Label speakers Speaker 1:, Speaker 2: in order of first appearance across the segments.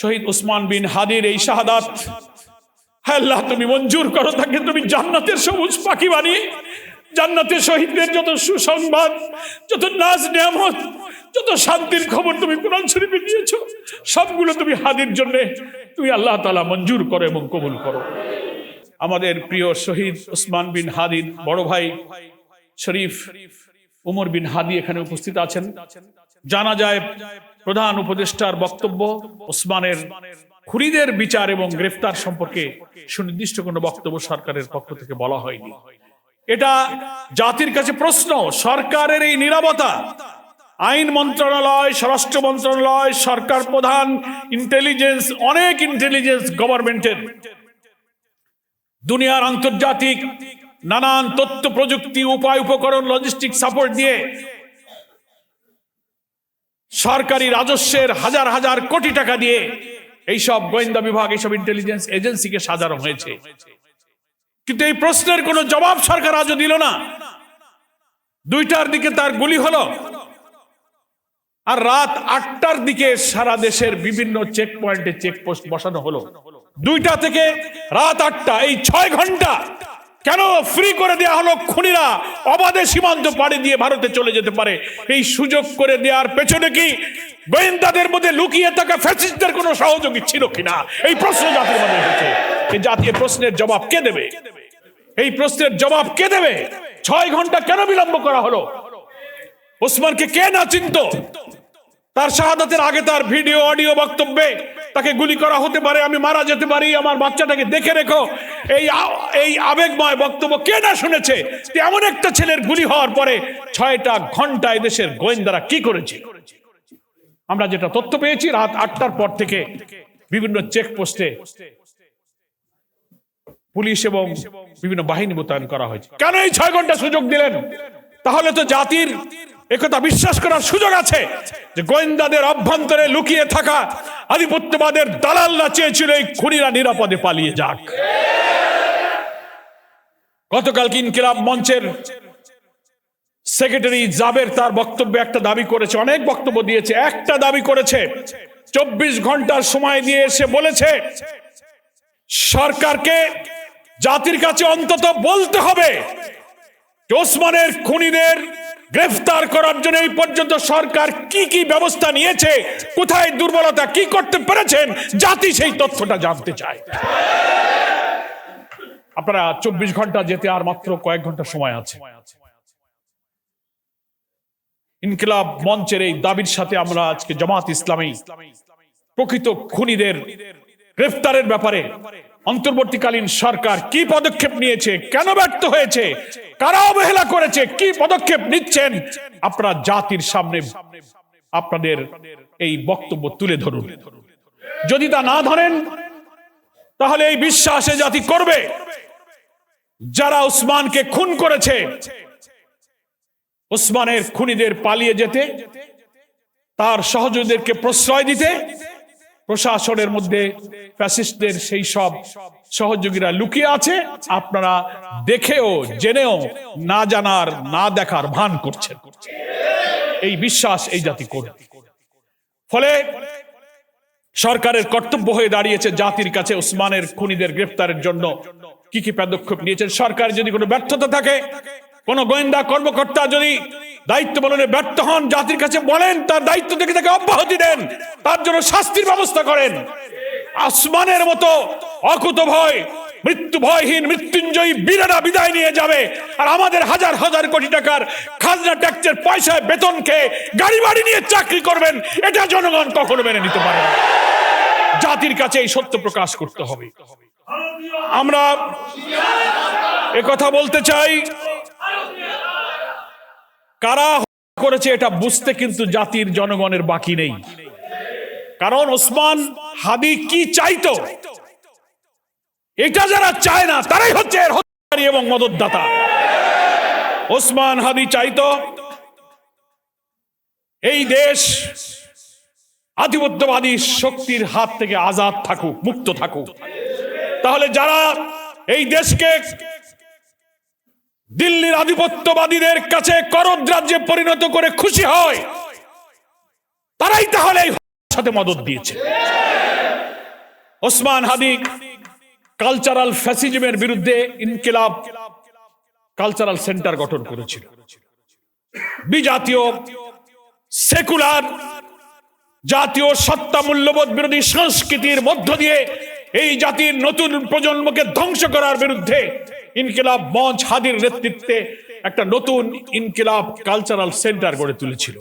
Speaker 1: শহীদ ওসমান বিন হাদির এই শাহাদাত, হে আল্লাহ তুমি মঞ্জুর করো, তাকে তুমি জান্নাতের সবুজ পাখি বানিয়ে জান্নাতের শহীদদের যত সুসংবাদ, যত নাজ নিয়ামত, যত শান্তির খবর তুমি কোরআন শরীফে দিয়েছো, সবগুলো তুমি হাদির জন্য তুমি আল্লাহ তাআলা মঞ্জুর করো এবং কবুল করো। আমাদের প্রিয় শহীদ ওসমান বিন হাদির বড় ভাই শরীফ উমর বিন হাদি এখানে উপস্থিত আছেন। জানা যায় প্রধান উপদেষ্টার বক্তব্য ওসমানের খুনিদের বিচার এবং গ্রেফতার সম্পর্কে সুনির্দিষ্ট কোনো বক্তব্য সরকারের পক্ষ থেকে বলা হয়নি। এটা জাতির কাছে প্রশ্ন। সরকারের এই নীরবতা, আইন মন্ত্রণালয়, স্বরাষ্ট্র মন্ত্রণালয়, সরকার প্রধান, ইন্টেলিজেন্স, অনেক ইন্টেলিজেন্স গভর্নমেন্টের, দুনিয়ার আন্তর্জাতিক নানান তথ্য প্রযুক্তি, উপায় উপকরণ, লজিস্টিক সাপোর্ট দিয়ে সরকারি রাজস্বের হাজার হাজার কোটি টাকা দিয়ে এইসব গোয়েন্দা বিভাগ, এইসব ইন্টেলিজেন্স এজেন্সিকে সাজানো হয়েছে। কিন্তু এই প্রশ্নের কোনো জবাব সরকার আজও দিল না। 2টার দিকে তার গুলি হলো, আর রাত 8টার দিকে সারা দেশের বিভিন্ন চেক পয়েন্টে চেকপোস্ট বসানো হলো। 2টা থেকে রাত 8টা, এই 6 ঘন্টা কেন ফ্রি করে দেয়া হলো? খুনিরা অবাধে সীমান্ত পাড়ি দিয়ে ভারতে চলে যেতে পারে। এই সুযোগ করে দেওয়ার পেছনে কি গোয়েন্দাদের মধ্যে লুকিয়ে থাকা ফ্যাসিস্টদের কোনো সহযোগী ছিল কিনা? এই প্রশ্ন জাতির মধ্যে এসেছে। এই জাতীয় প্রশ্নের জবাব কে দেবে? এই প্রশ্নের জবাব কে দেবে? 6 ঘন্টা কেন বিলম্ব করা হলো? ওসমানকে কে না চিনত? তার শাহাদাতের আগে তার ভিডিও অডিও বক্তব্যে তাকে গুলি করা হতে পারে, আমি মারা যেতে পারি, আমার বাচ্চাটাকে দেখে রেখো, এই আবেগময় বক্তব্য কে না শুনেছে? এমন একটা ছেলের গুলি হওয়ার পরে 6টা ঘন্টায় দেশের গোয়েন্দারা কি করেছে? আমরা যেটা তথ্য পেয়েছি, রাত 8টার পর থেকে বিভিন্ন চেকপোস্টে পুলিশ এবং বিভিন্ন বাহিনী মোতায়েন করা হয়েছে। কেন এই 6 ঘন্টা সুযোগ দিলেন? তাহলে তো জাতির একথা বিশ্বাস করার সুযোগ আছে যে গোয়েন্দাদের অভ্যন্তরে লুকিয়ে থাকা আধিপত্যবাদের দালালরা চেয়েছিল এই খুনিরা নিরাপদে পালিয়ে যাক। গতকালকে ইনকিলাব মঞ্চের সেক্রেটারি জাবের তার বক্তব্যে একটা দাবি করেছে, অনেক বক্তব্য দিয়েছে, একটা দাবি করেছে, 24 ঘন্টার সময় দিয়ে এসে বলেছে সরকারকে জাতির কাছে অন্তত বলতে হবে ওসমানের খুনিদের গ্রেফতার করার জন্য এই পর্যন্ত সরকার কি কি ব্যবস্থা নিয়েছে, কোথায় দুর্বলতা, কি করতে পেরেছেন, জাতি সেই তথ্যটা জানতে চায়। আপনারা 24 ঘন্টা যেতে আর মাত্র কয়েক ঘন্টা সময় আছে। ইনকিলাব মঞ্চের এই দাবির সাথে আমরা আজকে জামাত ইসলামী প্রকৃত খুনিদের গ্রেফতারের ব্যাপারে অন্তর্বর্তীকালীন সরকার কি পদক্ষেপ নিয়েছে, কেন ব্যর্থ হয়েছে, কারা অবহেলা করেছে, কি পদক্ষেপ নিচ্ছেন, আপনারা জাতির সামনে আপনাদের এই বক্তব্য তুলে ধরুন। যদি তা না ধরেন তাহলে এই বিশ্বাসে জাতি করবে যারা ওসমানকে খুন করেছে, ওসমানের খুনিদের পালিয়ে যেতে, তার সহযোগীদেরকে প্রশ্রয় দিতে প্রশাসনের মধ্যে ফ্যাসিস্টদের সেই সব সহযোগীরা লুকিয়ে আছে। আপনারা দেখেও জেনেও না জানার, না দেখার ভান করছেন। এই বিশ্বাস এই জাতি করবে। ফলে সরকারের কর্তব্য হয়ে দাঁড়িয়েছে জাতির কাছে ওসমানের খুনিদের গ্রেফতারের জন্য কি কি পদক্ষেপ নিয়েছেন। সরকার যদি কোনো ব্যর্থতা থাকে, কোন গোয়েন্দা কর্মকর্তা যদি দায়িত্ব পালনে ব্যর্থ হন, জাতির কাছে বলেন, তার দায়িত্ব থেকে তাকে অব্যাহতি দেন, তার জন্য শাস্তির ব্যবস্থা করেন। ওসমানের মতো অকুতভয়, মৃত্যু ভয়হীন, মৃত্যুঞ্জয়ী বীরেরা বিদায় নিয়ে যাবে, আর আমাদের হাজার হাজার কোটি টাকার খাজনা ট্যাক্সের পয়সায় বেতন খেয়ে গাড়ি বাড়ি নিয়ে চাকরি করবেন, এটা জনগণ কখনো মেনে নিতে পারে না। জাতির কাছে এই সত্য প্রকাশ করতে হবে। আমরা একথা বলতে চাই, কারা করেছে এটা বুঝতে কিন্তু জাতির জনগণের বাকি নেই। কারণ ওসমান হাদি কি চাইতো, এটা যারা চায় না তারাই হচ্ছে এর হত্যাকারী এবং মদতদাতা। ওসমান হাদি চাইতো এই দেশ আধিপত্যবাদী শক্তির হাত থেকে আজাদ থাকুক, মুক্ত থাকুক। তাহলে যারা এই দেশকে দিল্লির আধিপত্যবাদীদের কাছে করদ্রাজ্যে পরিণত করে খুশি হয়, তারাই তাহলে এই সাথে মদত দিয়েছে। ওসমান হাদি কালচারাল ফ্যাসিজমের বিরুদ্ধে ইনকিলাব কালচারাল সেন্টার গঠন করেছিল। বিজাতীয় সেকুলার জাতীয় সত্তা মূল্যবোধ বিরোধী সংস্কৃতির মধ্য দিয়ে এই জাতির নতুন প্রজন্মকে ধ্বংস করার বিরুদ্ধে ইনকিলাব মঞ্চ হাদির নেতৃত্বে একটা নতুন ইনকিলাব কালচারাল সেন্টার গড়ে তুলেছিল।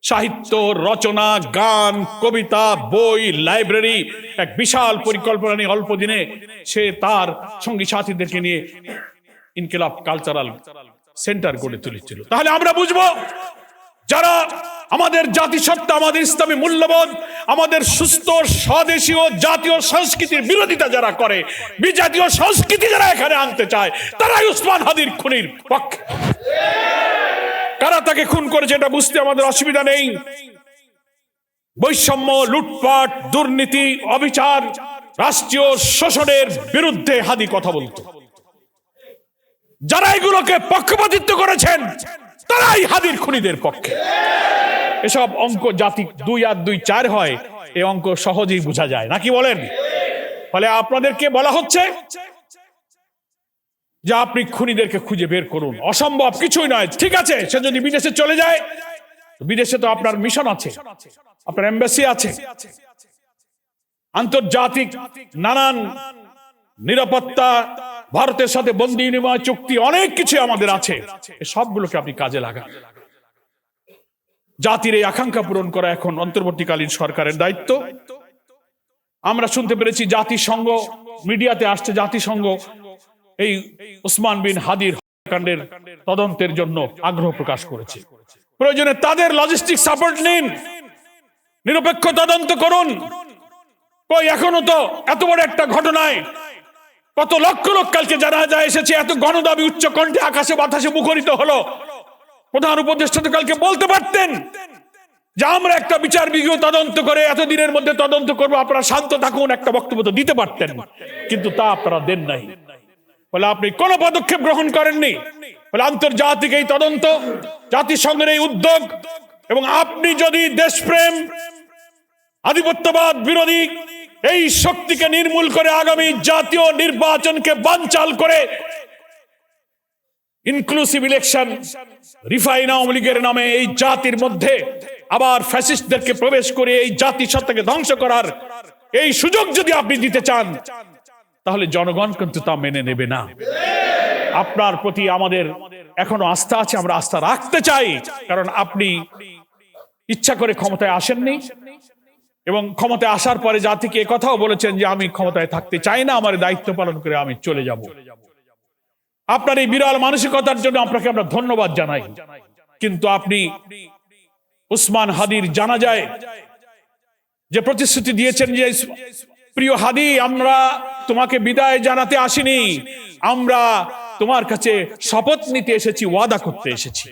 Speaker 1: সাহিত্য রচনা, গান, কবিতা, বই, লাইব্রেরি, এক বিশাল পরিকল্পনা নিয়ে অল্প দিনে সে তার সঙ্গী সাথীদেরকে নিয়ে ইনকিলাব কালচারাল সেন্টার গড়ে তুলেছিল। তাহলে আমরা বুঝবো, যারা আমাদের জাতিসত্তা, আমাদের ইসলামী মূল্যবোধ, আমাদের সুস্থ স্বদেশীয় জাতীয় সংস্কৃতির বিরোধিতা যারা করে, বিজাতীয় সংস্কৃতি যারা এখানে আনতে চায়, তারাই ওসমান হাদির খুনির পক্ষে। কারা তাকে খুন করেছে এটা বুঝতে আমাদের অসুবিধা নেই। বৈষম্য, লুটপাট, দুর্নীতি, অবিচার, রাষ্ট্রীয় শোষণের বিরুদ্ধে হাদি কথা বলতো। যারা এগুলোকে পক্ষপাতিত্ব করেছেন তারাই হাদির খুনিদের পক্ষে। এসব অঙ্ক জাতি 2 আর 2 4 হয়, এই অঙ্ক সহজেই বোঝা যায় নাকি বলেন? ফলে আপনাদেরকে বলা হচ্ছে যে আপনি খুনিদেরকে খুঁজে বের করুন। অসম্ভব কিছুই নয়। ঠিক আছে, সে যদি বিদেশে চলে যায়, বিদেশে তো আপনার মিশন আছে, আপনার এমবাসি আছে, আন্তর্জাতিক নানান নিরাপত্তা, ভারতের সাথে বন্দি বিনিময় চুক্তি, অনেক কিছু আমাদের আছে। সবগুলোকে আপনি কাজে লাগান। জাতির এই আকাঙ্ক্ষা পূরণ করা এখন অন্তর্বর্তীকালীন সরকারের দায়িত্ব। আমরা শুনতে পেরেছি জাতিসংঘ, মিডিয়াতে আসছে, জাতিসংঘ এই ওসমান বিন হাদির হত্যাকাণ্ডের তদন্তের জন্য আগ্রহ প্রকাশ করেছে। প্রয়োজনে তাদের লজিস্টিক সাপোর্ট নিন, নিরপেক্ষ তদন্ত করুন। কই এখনো তো এত বড় একটা ঘটনায় কত লক্ষ লোক কালকে জানাজা এসেছে, এত গণদাবি উচ্চ কণ্ঠে আকাশে বাতাসে মুখরিত হলো। প্রধান উপদেষ্টা তো কালকে বলতে পারতেন যে আমরা একটা বিচার বিভাগীয় তদন্ত করে এতদিনের মধ্যে তদন্ত করবো, আপনারা শান্ত থাকুন, একটা বক্তব্য তো দিতে পারতেন, কিন্তু তা আপনারা দেন নাই। বলে আপনি কোন পদক্ষেপ গ্রহণ করেননি। বলে আন্তর্জাতিক এই তদন্ত, জাতিসংঘের এই উদ্যোগ, এবং আপনি যদি দেশপ্রেম, আধিপত্যবাদ বিরোধী এই শক্তিকে নির্মূল করে আগামী জাতীয় নির্বাচনকে বানচাল করে ইনক্লুসিভ ইলেকশন, রিফাইন আওয়ামী লীগের নামে এই জাতির মধ্যে আবার ফ্যাসিস্টদেরকে প্রবেশ করে এই জাতি সত্তাকে ধ্বংস করার এই সুযোগ যদি আপনি দিতে চান, তাহলে জনগণ কিন্তু তা মেনে নেবে না। আপনার প্রতি আমাদের এখনো আস্থা আছে, আমরা আস্থা রাখতে চাই, কারণ আপনি ইচ্ছা করে ক্ষমতায় আসেননি, এবং ক্ষমতায় আসার পরে জাতিকে কথাও বলেছেন যে আমি ক্ষমতায় থাকতে চাই না, আমার দায়িত্ব পালন করে আমি চলে যাব। আপনার এই বিরল মানসিকতার জন্য আপনাকে আমরা ধন্যবাদ জানাই। কিন্তু আপনি ওসমান হাদির জানাজায় যে প্রতিশ্রুতি দিয়েছেন যে প্রিয় হাদি, আমরা তোমাকে বিদায় জানাতে আসিনি, আমরা তোমার কাছে শপথ নিতে এসেছি, ওয়াদা করতে এসেছি,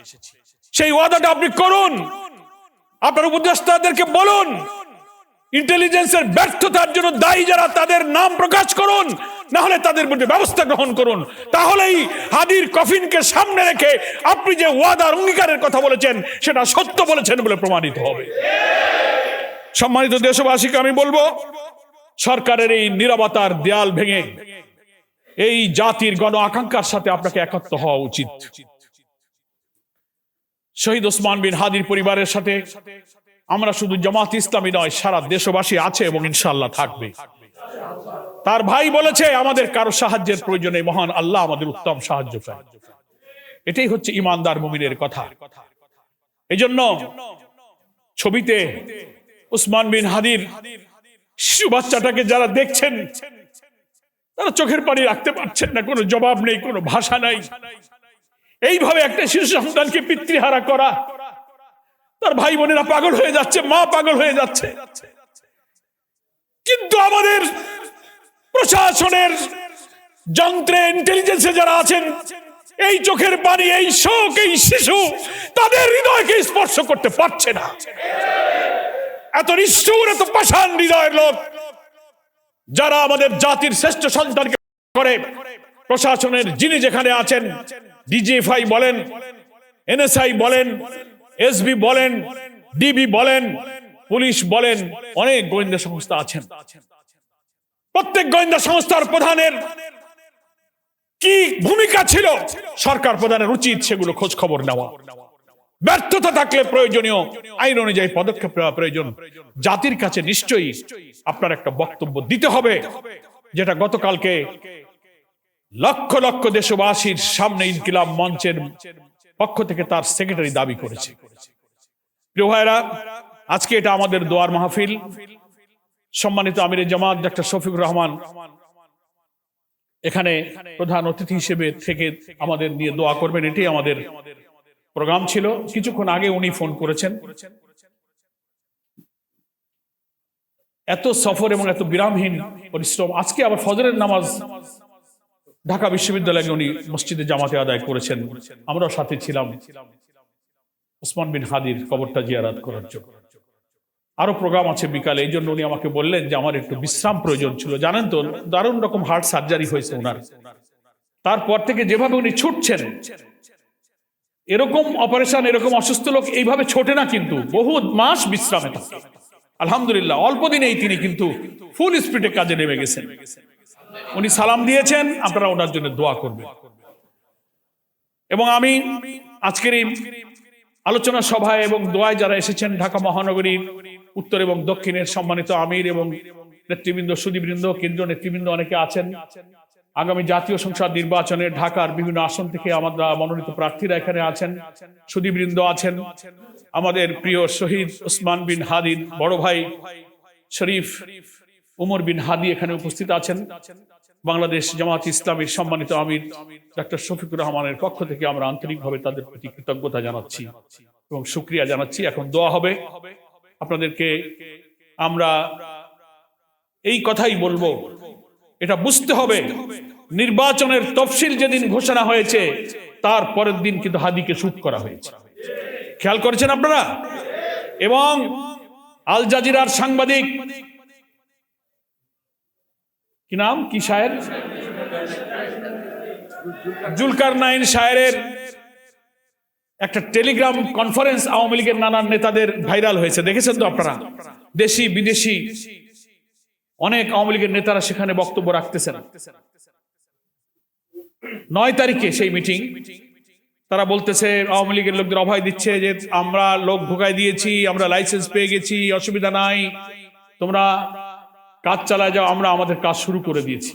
Speaker 1: সেই ওয়াদাটা আপনি করুন। আপনার উপদেষ্টাদেরকে বলুন, ইন্টেলিজেন্সের ব্যর্থতার জন্য দায়ী যারা তাদের নাম প্রকাশ করুন, না হলে তাদের বিরুদ্ধে ব্যবস্থা গ্রহণ করুন। তাহলেই হাদির কফিনকে সামনে রেখে আপনি যে ওয়াদার অঙ্গীকারের কথা বলেছেন সেটা সত্য বলেছেন বলে প্রমাণিত হবে। সম্মানিত দেশবাসীকে আমি বলবো, সরকারের এই নীরবতার দেয়াল ভেঙে এই জাতির গণ আকাঙ্ক্ষার সাথে আপনাকে একাত্ম হওয়া উচিত। শহীদ ওসমান বিন হাদির পরিবারের সাথে আমরা শুধু জামাত ইসলামী নয়, সারা দেশবাসী আছে এবং ইনশাআল্লাহ থাকবে। তার ভাই বলেছে আমাদের কারো সাহায্যের প্রয়োজনে মহান আল্লাহ আমাদের উত্তম সাহায্য চায়। এটাই হচ্ছে ইমানদার মুমিনের কথা। এজন্য ছবিতে ওসমান বিন হাদির শিশু বাচ্চাটাকে যারা দেখছেন, তারা চোখের পানি রাখতে পারছেন না, কোনো জবাব নেই, কোনো ভাষা নাই। এইভাবে একটা শিশু সন্তানকে পিতৃহারা করা, তার ভাই বোনেরা পাগল হয়ে যাচ্ছে, মা পাগল হয়ে যাচ্ছে। কিন্তু আমাদের প্রশাসনের যন্ত্রে, ইন্টেলিজেন্সে যারা আছেন, এই চোখের পানি, এই শোক, এই শিশু তাদের হৃদয়কে স্পর্শ করতে পারছে না। এত নিষ্ঠুর, এত পাষাণ হৃদয়ের লোক যারা আমাদের জাতির শ্রেষ্ঠ সন্তানকে করে। প্রশাসনের যিনি যেখানে আছেন, ডিজিএফআই বলেন, এনএসআই বলেন, এসবি বলেন, ডিবি বলেন, পুলিশ বলেন, অনেক গোয়েন্দা সংস্থা আছেন, প্রত্যেক গোয়েন্দা সংস্থার প্রধানের কি ভূমিকা ছিল, সরকার প্রধানের উচিত সেগুলো খোঁজ খবর নেওয়া। ব্যর্থতা থাকলে প্রয়োজনীয় আইন অনুযায়ী পদক্ষেপ নেওয়া প্রয়োজন। জাতির কাছে নিশ্চয়ই আপনার একটা বক্তব্য দিতে হবে, যেটা গতকালকে লক্ষ লক্ষ দেশবাসীর সামনে ইনকিলাব মঞ্চের পক্ষ থেকে তার সেক্রেটারি দাবি করেছে। প্রিয় ভাইরা, আজকে এটা আমাদের দোয়ার মাহফিল। সম্মানিত আমিরে জামাত ডক্টর শফিকুর রহমান এখানে প্রধান অতিথি হিসেবে থেকে আমাদের নিয়ে দোয়া করবেন, এটাই আমাদের প্রোগ্রাম ছিল। কিছুক্ষণ আগে উনি ফোন করেছেন। এত সফর এবং এত বিরামহীন পরিশ্রম, আজকে আবার ফজরের নামাজ ঢাকা বিশ্ববিদ্যালয়ে উনি মসজিদে জামাতে আদায় করেছেন। আমরাও সাথে ছিলাম ওসমান বিন হাদির কবরটা জিয়ারত করার জন্য। আরো প্রোগ্রাম আছে বিকালে, এই জন্য উনি আমাকে বললেন যে আমার একটু বিশ্রাম প্রয়োজন ছিল। জানেন তো, দারুণ রকম হার্ট সার্জারি হয়েছে ওনার। তারপর থেকে যেভাবে উনি ছুটছেন, এরকম অপারেশন, এরকম অসুস্থ লোক এইভাবে ছোটে না, কিন্তু বহু মাস বিশ্রামে থাকে। আলহামদুলিল্লাহ, অল্প দিনেই তিনি কিন্তু ফুল স্পিডে কাজে নেমে গেছেন। উনি সালাম দিয়েছেন, আপনারা ওনার জন্য দোয়া করবেন। এবং আমি আজকের এই আলোচনা সভায় এবং দোয়ায় যারা এসেছেন, ঢাকা মহানগরীর উত্তর এবং দক্ষিণের সম্মানিত আমির এবং নেতৃবৃন্দ, সুদীবৃন্দ, কেন্দ্রীয় নেতৃবৃন্দ অনেকে আছেন। আগামী জাতীয় সংসদ নির্বাচনে ঢাকার বিভিন্ন আসন থেকে আমরা মনোনীত প্রার্থীরা এখানে আছেন, সুদীবৃন্দ আছেন। আমাদের প্রিয় শহীদ ওসমান বিন হাদির বড় ভাই শরীফ উমর বিন হাদি এখানে উপস্থিত আছেন। বাংলাদেশ জামাত ইসলামীর সম্মানিত আমির ডক্টর শফিকুর রহমানের পক্ষ থেকে আমরা আন্তরিকভাবে তাদের প্রতি কৃতজ্ঞতা জানাচ্ছি এবং শুকরিয়া জানাচ্ছি। এখন দোয়া হবে। আপনাদেরকে আমরা এই কথাই বলবো, এটা বুঝতে হবে, নির্বাচনের তফসিল যেদিন ঘোষণা হয়েছে তার পরের দিন কিন্তু হাদিকে শুট করা হয়েছে। খেয়াল করেছেন আপনারা? এবং আল জাজিরার সাংবাদিক, কি নাম, কি শায়ের, জুলকারনাইন শায়েরের একটা টেলিগ্রাম কনফারেন্স আওয়ামী লীগের নানান নেতাদের ভাইরাল হয়েছে, দেখেছেন তো আপনারা? দেশি বিদেশি অনেক আওয়ামী লীগের নেতারা সেখানে বক্তব্য রাখতেছেন। 9 তারিখে সেই মিটিং, তারা বলতেছে, আওয়ামী লীগের লোকদের অভয় দিচ্ছে যে আমরা লোক ঢোকায় দিয়েছি, আমরা লাইসেন্স পেয়ে গেছি, অসুবিধা নাই, তোমরা কাজ চালায় যাও, আমরা আমাদের কাজ শুরু করে দিয়েছি।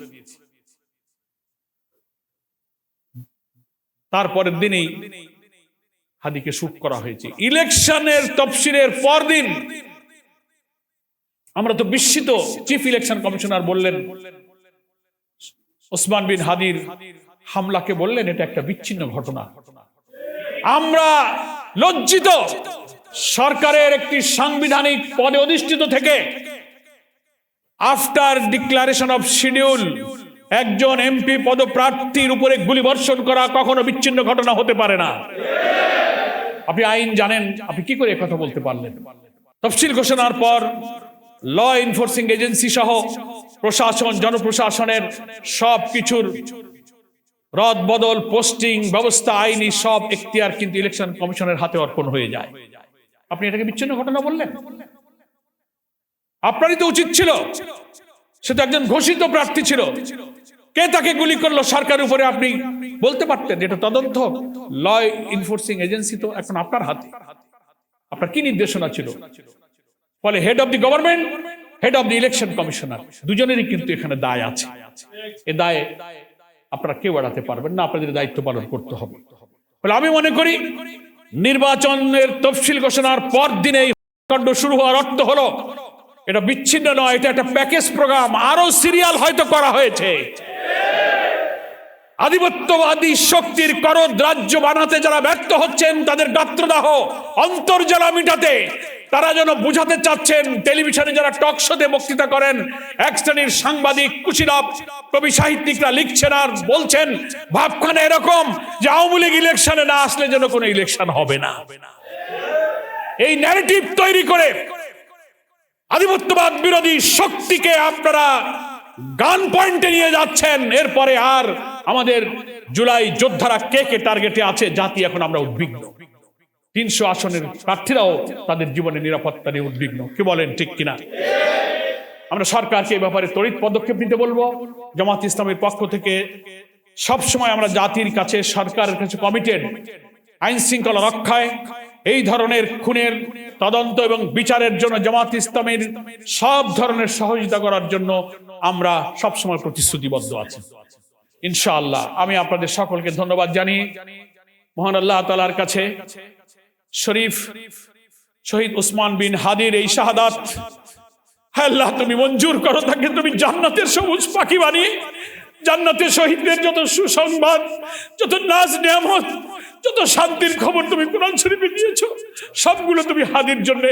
Speaker 1: তারপরের দিনেই হাদিকে শুট করা হয়েছে। ইলেকশনের তফসিলের পরদিন আমরা তো বিস্মিত। চিফ ইলেকশন কমিশনার বললেন, ওসমান বিন হাদির হামলাকে বললেন এটা একটা বিচ্ছিন্ন ঘটনা। আমরা লজ্জিত, সরকারের একটি সাংবিধানিক পদে অধিষ্ঠিত থেকে আফটার ডিক্লারেশন অফ শিডিউল একজন এমপি পদপ্রার্থীর উপরে গুলিবর্ষণ করা কখনো বিচ্ছিন্ন ঘটনা হতে পারে না। আপনি আইন জানেন, আপনি কি করে কথা বলতে পারলেন? তফসিল ঘোষণার পর ল এনফোর্সিং এজেন্সি সহ প্রশাসন, জনপ্রশাসনের সব কিছুর রদ বদল, পোস্টিং ব্যবস্থা, আইনি সব এখতিয়ার কিন্তু ইলেকশন কমিশনের হাতে অর্পণ হয়ে যায়। আপনি এটাকে বিচ্ছিন্ন ঘটনা বললেন? আপনারই তো উচিত ছিল, সে তো একজন ঘোষিত প্রার্থী ছিল, কে তাকে গুলি করলো সরকারের উপরে আপনি বলতে পারতেন। এটা তদন্ত, ল এনফোর্সিং এজেন্সি তো এখন আপনার হাতে। আপনার কি নির্দেশনা ছিল? ফলে head of the government, head of the election commissioner দুজনেরই কিন্তু এখানে দায় আছে। এ দায়ে আপনারা কেউ এড়াতে পারবেন না, আপনাদের দায়িত্ব পালন করতে হবে। ফলে আমি মনে করি নির্বাচনের তফসিল ঘোষণার পর দিনেই কাণ্ড শুরু হওয়ার অর্থ হলো এটা বিচ্ছিন্ন নয়, এটা একটা প্যাকেজ প্রোগ্রাম, আরো সিরিয়াল হয়তো করা হয়েছে। আধিপত্যবাদী শক্তির করদ রাজ্য বানাতে যারা ব্যর্থ হচ্ছেন, তাদের গাত্রদাহ অন্তর্জলা মিটাতে তারা যেন বুঝাতে চাচ্ছেন, টেলিভিশনে যারা টক শোতে বক্তৃতা করেন, এক শ্রেণীর সাংবাদিক, কুশীলব, কবি সাহিত্যিকরা লিখছেন আর বলছেন ভাবখানে এরকম যে আওয়ামী লীগ ইলেকশনে না আসলে যেন কোনো ইলেকশন হবে না। এই ন্যারেটিভ তৈরি করে আধিপত্যবাদ বিরোধী শক্তিকে আপনারা গান পয়েন্টে নিয়ে যাচ্ছেন। এরপরে আর আমাদের জুলাই যোদ্ধারা কে কে টার্গেটে আছে জাতি এখন আমরা উদ্বিগ্ন। 300 আসনের প্রার্থীরাও তাদের জীবনের নিরাপত্তা নিয়ে উদ্বিগ্ন। কি বলেন, ঠিক কিনা? আমরা সরকারকে এই ব্যাপারে তড়িৎ পদক্ষেপ নিতে বলবো। জামাত ইসলামের পক্ষ থেকে সবসময় আমরা জাতির কাছে, সরকারের কাছে কমিটেড আইন শৃঙ্খলা রক্ষায়, এই ধরনের খুনের তদন্ত এবং বিচারের জন্য জামাত ইসলামের সব ধরনের সহযোগিতা করার জন্য আমরা সবসময় প্রতিশ্রুতিবদ্ধ আছি ইনশাআল্লাহ। আমি আপনাদের সকলকে ধন্যবাদ জানিয়ে মহান আল্লাহ তাআলার কাছে শরীফ শহীদ উসমান বিন হাদির এই শাহাদাত, আল্লাহ তুমি মঞ্জুর করো, তাকে তুমি জান্নাতের সবুজ পাখি বানিয়ে জান্নাতের শহীদদের যত সুসংবাদ, যত নাজ নিয়ামত, যত শান্তির খবর তুমি কোরআন শরীফে দিয়েছো, সবগুলো তুমি হাদির জন্য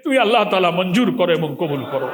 Speaker 1: তুমি আল্লাহ তাআলা মঞ্জুর করো এবং কবুল করো।